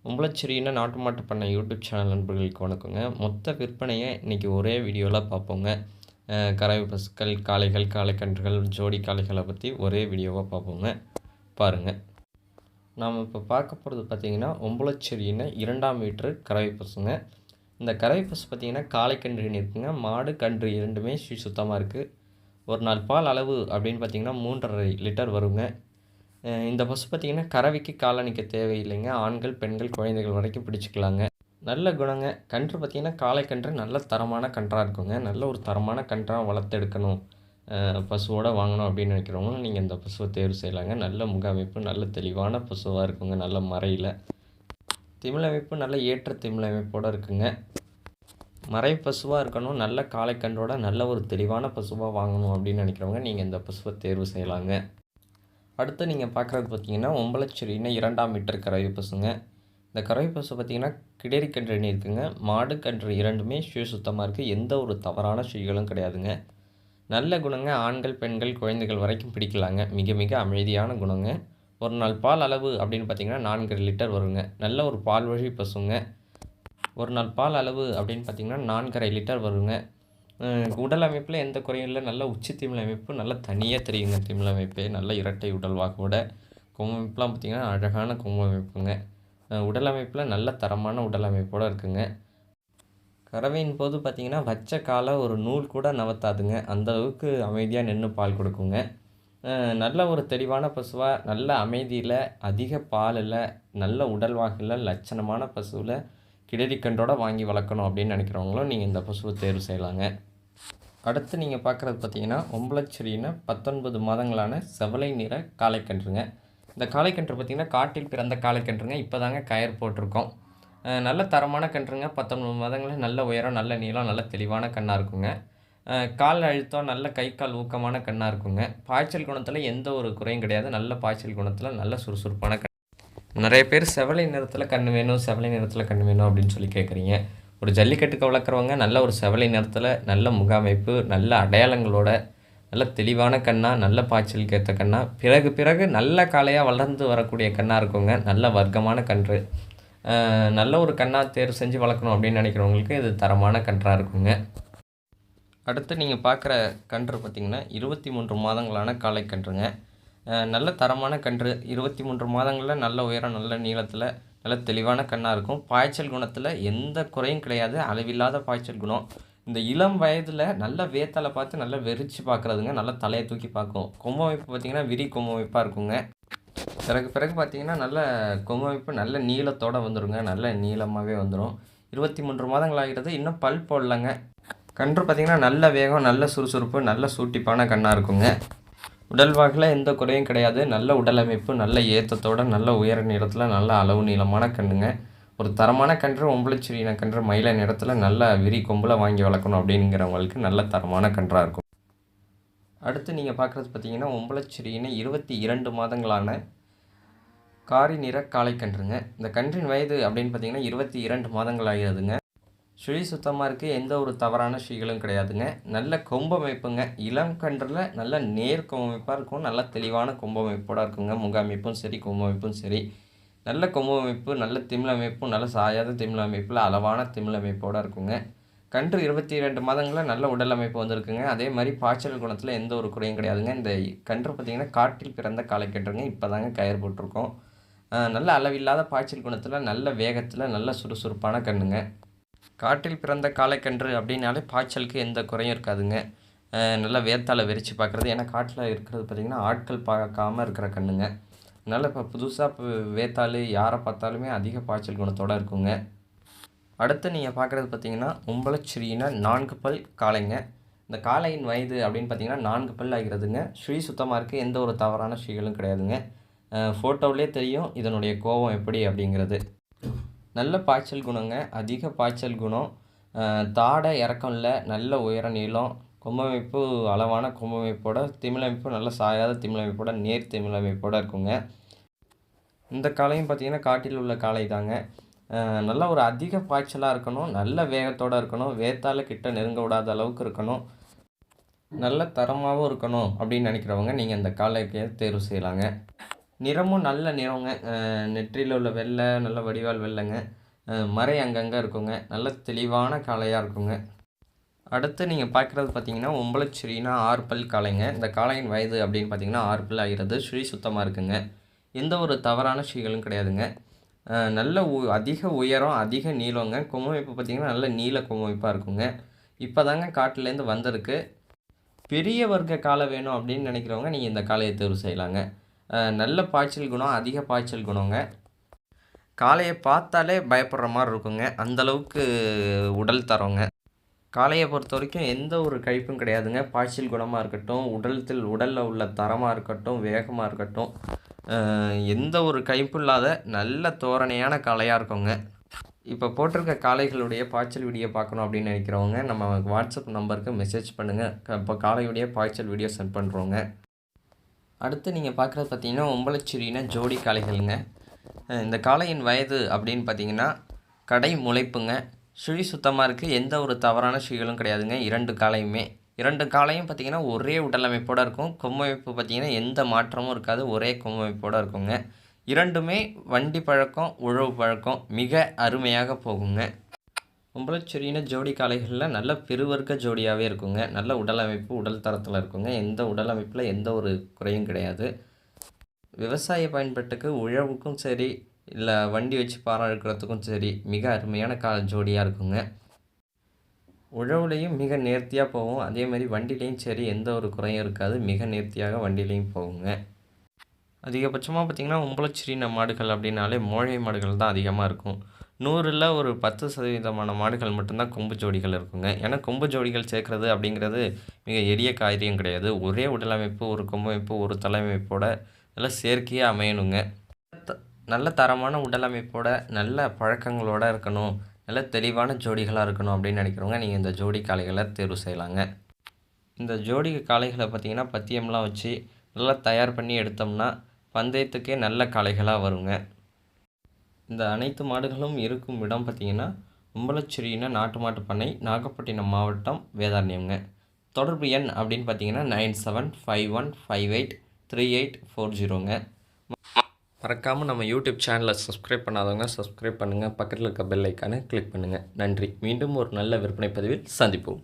உம்பளச்சேரியின நாட்டு மாட்டு பண்ணை யூடியூப் சேனல் நண்பர்களுக்கு வணக்கங்க. மொத்த விற்பனைய இன்னைக்கு ஒரே வீடியோல பார்ப்போங்க. கறவை பசுக்கள், காளைகள், காளைக்கன்றுகள், ஜோடி காளைகள பத்தி ஒரே வீடியோவா பார்ப்போங்க. பாருங்க. நாம இப்ப பார்க்க போறது பார்த்தீங்கன்னா, உம்பளச்சேரியின 2ஆம் மீட்டர் கறவை பசுங்க. இந்த கறவை பசு பார்த்தீங்கன்னா, காளைக்கன்று இருக்குங்க. மாடு, கன்று 2மே சுத்தமா இருக்கு. ஒரு நாள் பால் அளவு அப்படின்னு பார்த்தீங்கன்னா, 3 1/2 லிட்டர் வருங்க. இந்த பசு பார்த்தீங்கன்னா, கறவைக்கு காலணிக்க தேவையில்லைங்க. ஆண்கள், பெண்கள், குழந்தைகள் வரைக்கும் பிடிச்சுக்கலாங்க. நல்ல குணங்க. கன்று பார்த்தீங்கன்னா, காளை கன்று நல்ல தரமான கன்றா இருக்குங்க. நல்ல ஒரு தரமான கன்றா வளர்த்தெடுக்கணும், பசுவோட வாங்கணும் அப்படின்னு நினைக்கிறவங்க, நீங்கள் இந்த பசுவை தேர்வு செய்யலாங்க. நல்ல முக அமைப்பு, நல்ல தெளிவான பசுவாக இருக்குங்க. நல்ல மறையில் திமில் அமைப்பு, நல்ல ஏற்ற திமில் அமைப்போடு இருக்குங்க. மறை பசுவாக இருக்கணும், நல்ல காளைக்கன்றோட நல்ல ஒரு தெளிவான பசுவாக வாங்கணும் அப்படின்னு நினைக்கிறவங்க, நீங்கள் இந்த பசுவை தேர்வு செய்யலாங்க. அடுத்து நீங்கள் பார்க்குறது பார்த்தீங்கன்னா, உம்பளச்சேரியின 2ஆம் மீட்டர் கறவை பசுங்க. இந்த கறவை பசு பார்த்தீங்கன்னா, கிடரி கன்று இருக்குங்க. மாடு, கன்று 2மே சுத்தமாக இருக்குது. எந்த ஒரு தவறான சுழிகளும் கிடையாதுங்க. நல்ல குணங்க. ஆண்கள், பெண்கள், குழந்தைகள் வரைக்கும் பிடிக்கலாங்க. மிக மிக அமைதியான குணங்க. ஒரு நாள் பால் அளவு அப்படின்னு பார்த்தீங்கன்னா, 4 1/2 லிட்டர் வருங்க. நல்ல ஒரு பால் வழி பசுங்க. ஒரு நாள் பால் அளவு அப்படின்னு பார்த்தீங்கன்னா, 4 1/2 லிட்டர் வருங்க. உடல் அமைப்பில் எந்த குறையும் இல்லை. நல்ல உச்சி திமில் அமைப்பு, நல்லா தனியாக தெரியுங்க திமில் அமைப்பே. நல்ல இரட்டை உடல் வாகோட கொம்பு அமைப்புலாம் பார்த்திங்கன்னா, அழகான கொம்பு அமைப்புங்க. உடல் அமைப்பில் நல்ல தரமான உடல் அமைப்போடு இருக்குங்க. கறவையின் போது பார்த்திங்கன்னா, வச்ச காலை ஒரு நூல் கூட நவத்தாதுங்க. அந்தளவுக்கு அமைதியாக நின்று பால் கொடுக்குங்க. நல்ல ஒரு தெளிவான பசுவாக, நல்ல அமைதியில், அதிக பாலில், நல்ல உடல் வாகில், லட்சணமான பசுவில் கிடரிக்கன்றோட வாங்கி வளர்க்கணும் அப்படின்னு நினைக்கிறவங்களும் நீங்கள் இந்த பசுவை தேர்வு செய்யலாங்க. அடுத்து நீங்கள் பார்க்குறது பார்த்தீங்கன்னா, உம்பளச்சேரியின 19 மாதங்களான செவலை நிற காளைக்கன்றுங்க. இந்த காளைக்கன்று பார்த்திங்கன்னா, காட்டில் பிறந்த காளைக்கன்றுங்க. இப்போ தாங்க கயர் போட்டிருக்கோம். நல்ல தரமான கன்றுங்க. 19 மாதங்களில் நல்ல உயரம், நல்ல நீளம், நல்ல தெளிவான கண்ணாக இருக்குங்க. கால் அழுத்தம், நல்ல கை கால் ஊக்கமான கண்ணாக இருக்குங்க. பாய்ச்சல் குணத்தில் எந்த ஒரு குறையும் கிடையாது. நல்ல பாய்ச்சல் குணத்தில் நல்ல சுறுசுறுப்பான நிறைய பேர் செவலை நிறத்தில் கன்று வேணும், செவலை நிறத்தில் கன்று வேணும் அப்படின்னு சொல்லி கேட்குறீங்க. ஒரு ஜல்லிக்கட்டுக்கு வளர்க்குறவங்க நல்ல ஒரு செவலை நிறத்தில், நல்ல முக அமைப்பு, நல்ல அடையாளங்களோட, நல்ல தெளிவான கண்ணா, நல்ல பாய்ச்சலுக்கு ஏற்ற கண்ணா, பிறகு நல்ல காளையாக வளர்ந்து வரக்கூடிய கண்ணாக இருக்குங்க. நல்ல வர்க்கமான கன்று. நல்ல ஒரு கண்ணாக தேர்வு செஞ்சு வளர்க்கணும் அப்படின்னு நினைக்கிறவங்களுக்கு இது தரமான கன்றாக இருக்குங்க. அடுத்து நீங்கள் பார்க்குற கன்று பார்த்திங்கன்னா, 23 மாதங்களான காளைக்கன்றுங்க. நல்ல தரமான கன்று. 23 மாதங்களில் நல்ல உயரம், நல்ல நீளத்தில், நல்ல தெளிவான கண்ணாக இருக்கும். பாய்ச்சல் குணத்தில் எந்த குறையும் கிடையாது. அளவில்லாத பாய்ச்சல் குணம். இந்த இளம் வயதில் நல்ல வேத்தால பார்த்து நல்லா வெறிச்சு பார்க்குறதுங்க. நல்லா தலையை தூக்கி பார்க்கும். கொம்பு அமைப்பு பார்த்திங்கன்னா, விரி கொம்பு அமைப்பாக இருக்குங்க. பிறகு பார்த்திங்கன்னா, நல்ல கொம்பு அமைப்பு நல்ல நீளத்தோடு வந்துடுங்க. நல்ல நீளமாகவே வந்துடும். 23 மாதங்கள் ஆகிறது. இன்னும் பல் போடலைங்க. கன்று பார்த்திங்கன்னா, நல்ல வேகம், நல்ல சுறுசுறுப்பு, நல்ல சூட்டிப்பான கண்ணாக இருக்குங்க. உடல் வாகில் எந்த குறையும் கிடையாது. நல்ல உடல் அமைப்பு, நல்ல ஏற்றத்தோடு, நல்ல உயர நீளத்தில், நல்ல அளவு நீளமான கன்றுங்க. ஒரு தரமான கன்று. உம்பளச்சேரியின கன்று மயில நிறத்தில் நல்ல விரி கொம்பில் வாங்கி வளர்க்கணும் அப்படிங்கிறவங்களுக்கு நல்ல தரமான கன்றாக இருக்கும். அடுத்து நீங்கள் பார்க்குறது பார்த்தீங்கன்னா, உம்பளச்சேரியின 22 மாதங்களான காரி நிற காளைக்கன்றுங்க. இந்த கன்றின் வயது அப்படின்னு பார்த்தீங்கன்னா, 22 மாதங்கள் ஆகிறதுங்க. சுழி சுத்தமாக இருக்குது. எந்த ஒரு தவறான சுழிகளும் கிடையாதுங்க. நல்ல கொம்பமைப்புங்க. இளம் கன்றில் நல்ல நேர் கொம்பமைப்பாக இருக்கும். நல்ல தெளிவான கொம்பமைப்போடு இருக்குங்க. முக அமைப்பும் சரி, கொம்பமைப்பும் சரி. நல்ல கொம்பமைப்பு, நல்ல திமில் அமைப்பும், நல்ல சாயாத திமில் அமைப்பில் அளவான திமில் அமைப்போடு இருக்குங்க. கன்று 22 மாதங்களில் நல்ல உடல் அமைப்பு வந்திருக்குங்க. அதே மாதிரி பாய்ச்சல் குணத்தில் எந்த ஒரு குறையும் கிடையாதுங்க. இந்த கன்று பார்த்திங்கன்னா, காட்டில் பிறந்த காளைக்கன்றுங்க. இப்போ தாங்க கயிறு போட்டிருக்கோம். நல்ல அளவில்லாத பாய்ச்சல் குணத்தில், நல்ல வேகத்தில், நல்ல சுறுசுறுப்பான கன்றுங்க. காட்டில் பிறந்த காளைக்கன்று அப்படின்னாலே பாய்ச்சலுக்கு எந்த குறையும் இருக்காதுங்க. நல்லா வேத்தால் வெறிச்சு பார்க்குறது. ஏன்னா காட்டில் இருக்கிறது பார்த்திங்கன்னா, ஆட்கள் பார்க்காம இருக்கிற கன்றுங்க. அதனால் இப்போ புதுசாக வேத்தாள் யாரை பார்த்தாலுமே அதிக பாய்ச்சல் குணத்தோடு இருக்குங்க. அடுத்து நீங்கள் பார்க்குறது பார்த்திங்கன்னா, உம்பளச்சேரியின 4 பல் காளைங்க. இந்த காளையின் வயது அப்படின்னு பார்த்திங்கன்னா, 4 பல் ஆகிறதுங்க. சுழி சுத்தமாக இருக்குது. எந்த ஒரு தவறான சுழிகளும் கிடையாதுங்க. ஃபோட்டோவிலே தெரியும் இதனுடைய கோபம் எப்படி அப்படிங்கிறது. நல்ல பாய்ச்சல் குணங்க. அதிக பாய்ச்சல் குணம். தாடை இறக்கம் இல்லை. நல்ல உயர நீளம். கொம்பமைப்பு அளவான கொம்பமைப்போட, திமிழமைப்பு நல்ல சாயாத திமிழமைப்போட, நேர் திமிழமைப்போடு இருக்குங்க. இந்த காளையும் பார்த்திங்கன்னா, காட்டில் உள்ள காளை தாங்க. நல்ல ஒரு அதிக பாய்ச்சலாக இருக்கணும். நல்ல வேகத்தோடு இருக்கணும். வேத்தால் கிட்ட நெருங்க விடாத அளவுக்கு இருக்கணும். நல்ல தரமாகவும் இருக்கணும் அப்படின்னு நினைக்கிறவங்க நீங்கள் இந்த காளைக்கு தேர்வு செய்யலாங்க. நிறமும் நல்ல நிறங்க. நெற்றியில உள்ள வெள்ளை நல்ல வடிவால் வெள்ளைங்க. மறை அங்கங்கே இருக்குங்க. நல்ல தெளிவான காளையாக இருக்குங்க. அடுத்து நீங்கள் பார்க்குறது பார்த்தீங்கன்னா ஒம்பளச்சிரினா 6 பல் காளைங்க. இந்த காளையின் வயது அப்படின்னு பார்த்தீங்கன்னா 6 பல் ஆகிறது. சுழி சுத்தமாக இருக்குங்க. எந்த ஒரு தவறான சுழிகளும் கிடையாதுங்க. நல்ல அதிக உயரம், அதிக நீளங்க. கொம்பமைப்பு பார்த்தீங்கன்னா நல்ல நீள கொம்பமைப்பாக இருக்குங்க. இப்போ தாங்க காட்டுலேருந்து வந்திருக்கு. பெரிய வர்க்க காளை வேணும் அப்படின்னு நினைக்கிறவங்க நீங்கள் இந்த காளையை தேர்வு செய்யலாங்க. நல்ல பாய்ச்சல் குணம், அதிக பாய்ச்சல் குணங்க. காளையை பார்த்தாலே பயப்படுற மாதிரி இருக்குங்க. அந்தளவுக்கு உடல் தரங்க. காளையை பொறுத்த வரைக்கும் எந்த ஒரு கழிப்பும் கிடையாதுங்க. பாய்ச்சல் குணமாக இருக்கட்டும், உடலில் உள்ள தரமாக இருக்கட்டும், வேகமாக இருக்கட்டும், எந்த ஒரு கழிப்பும் இல்லாத நல்ல தோரணையான காளையாக இருக்குங்க. இப்போ போட்டிருக்க காளைகளுடைய பாய்ச்சல் வீடியோ பார்க்கணும் அப்படின்னு நினைக்கிறவங்க நம்ம வாட்ஸ்அப் நம்பருக்கு மெசேஜ் பண்ணுங்கள். இப்போ காளையுடைய பாய்ச்சல் வீடியோ சென்ட் பண்ணுறோங்க. அடுத்து நீங்கள் பார்க்குறது பார்த்தீங்கன்னா ஒம்பளச்சிரினா ஜோடி காளைகளுங்க. இந்த காளையின் வயது அப்படின்னு பார்த்தீங்கன்னா கடை முளைப்புங்க. சுழி சுத்தமாக இருக்குது. எந்த ஒரு தவறான சுழிகளும் கிடையாதுங்க. 2 காளையுமே 2 காளையும் பார்த்திங்கன்னா ஒரே உடலமைப்போடு இருக்கும். கொம்பமைப்பு பார்த்திங்கன்னா எந்த மாற்றமும் இருக்காது. ஒரே கொம்பமைப்போடு இருக்குங்க. 2மே வண்டி பழக்கம், உழவு பழக்கம் மிக அருமையாக போகுங்க. ஒம்பளச்சிரினா ஜோடி காளைகளில் நல்ல பெருவர்க்க ஜோடியாகவே இருக்குங்க. நல்ல உடலமைப்பு, உடல் தரத்தில் இருக்குங்க. எந்த உடலமைப்பில் எந்த ஒரு குறையும் கிடையாது. விவசாய பயன்பாட்டுக்கு உழவுக்கும் சரி, இல்லை வண்டி வச்சு பாரம் இழுக்கிறதுக்கும் சரி மிக அருமையான ஜோடியாக இருக்குங்க. உழவுலையும் மிக நேர்த்தியாக போகும். அதேமாதிரி வண்டிலையும் சரி எந்த ஒரு குறையும் இருக்காது. மிக நேர்த்தியாக வண்டிலையும் போகுங்க. அதிகபட்சமாக பார்த்திங்கன்னா ஒம்பளச்சிரின மாடுகள் அப்படின்னாலே மோழை மாடுகள் தான் அதிகமாக இருக்கும். 100ல் ஒரு 10% மாடுகள் மட்டும்தான் கொம்பு ஜோடிகள் இருக்குங்க. ஏன்னா கொம்பு ஜோடிகள் சேர்க்குறது அப்படிங்கிறது மிக எளிய காரியம் கிடையாது. ஒரே உடலமைப்பு, ஒரு கொம்பமைப்பு, ஒரு தலைமைப்போட எல்லாம் செயற்கையாக அமையணுங்க. நல்ல தரமான உடலமைப்போட, நல்ல பழக்கங்களோடு இருக்கணும், நல்ல தெளிவான ஜோடிகளாக இருக்கணும் அப்படின்னு நினைக்கிறவங்க நீங்கள் இந்த ஜோடி காளைகளை தேர்வு செய்யலாங்க. இந்த ஜோடி காளைகளை பார்த்திங்கன்னா பத்தியம்லாம் வச்சு நல்லா தயார் பண்ணி எடுத்தோம்னா பந்தயத்துக்கே நல்ல காளைகளாக வருங்க. இந்த அனைத்து மாடுகளும் இருக்கும் இடம் பார்த்திங்கன்னா ஒம்பளச்சிரினா நாட்டு மாட்டு பண்ணை, நாகப்பட்டினம் மாவட்டம், வேதாரண்யம்ங்க. தொடர்பு எண் அப்படின்னு பார்த்தீங்கன்னா 9751583840ங்க. மறக்காமல் நம்ம யூடியூப் சேனலை சப்ஸ்கிரைப் பண்ணாதவங்க சப்ஸ்கிரைப் பண்ணுங்கள். பக்கத்தில் இருக்க பெல் ஐக்கானை கிளிக் பண்ணுங்கள். நன்றி. மீண்டும் ஒரு நல்ல விற்பனை பதிவில் சந்திப்போம்.